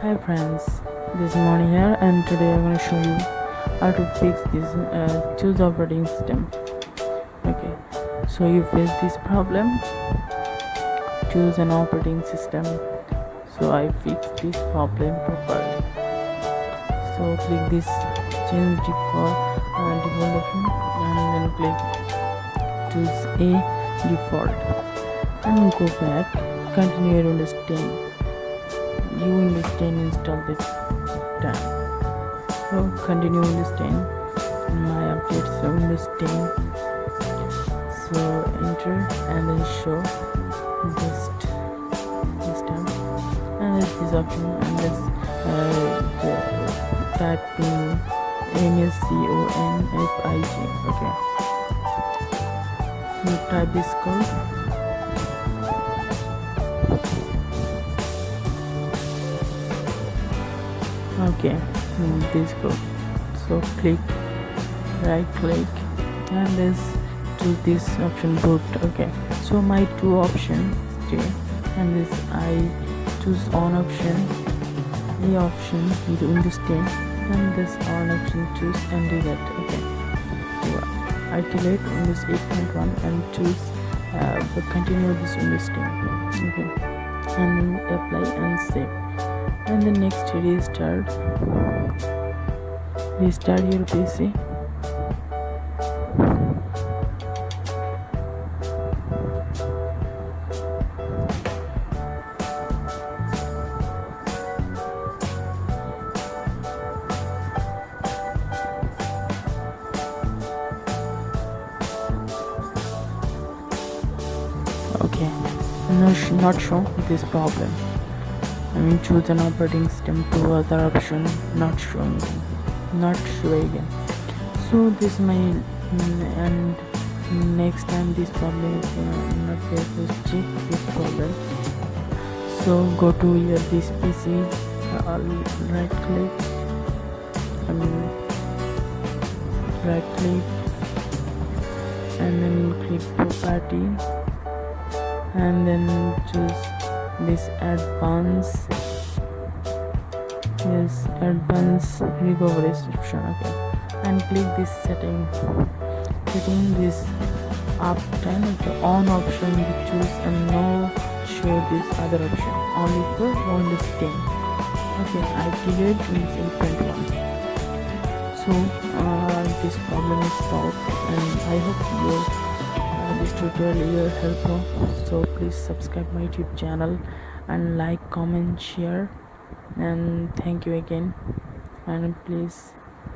Hi friends, this is Monir and today I'm going to show you how to fix this choose operating system. Okay, so you face this problem, choose an operating system. So I fixed this problem properly. So click this change default option and then click choose a default and go back, continue your Windows 10. You Windows 10 install the time. So continue Windows 10. My updates are Windows 10. So enter and then show best this time and this option and this typing MSCONFIG. Okay. So type this code. Okay, this code. So click, right click and this choose this option boot. Okay, so my two options here and this I choose on option, A option with Windows 10 and this on option choose and delete. Okay, so I delete Windows 8.1 and choose continue this Windows 10. Okay, and then apply and save. And the next restart your PC. Okay, not show this problem. Choose an operating system to other option, not showing again. So this my and next time this problem is not there to check this problem. So go to your this PC, right click and then click property and then choose this advanced recovery option. Okay, and click this setting this up 10 the on option you choose and no show this other option only for Windows 10. Okay, I delete Windows 8.1. So this problem is solved and I hope this tutorial is helpful. So please subscribe my YouTube channel and like, comment, share, and thank you again. And please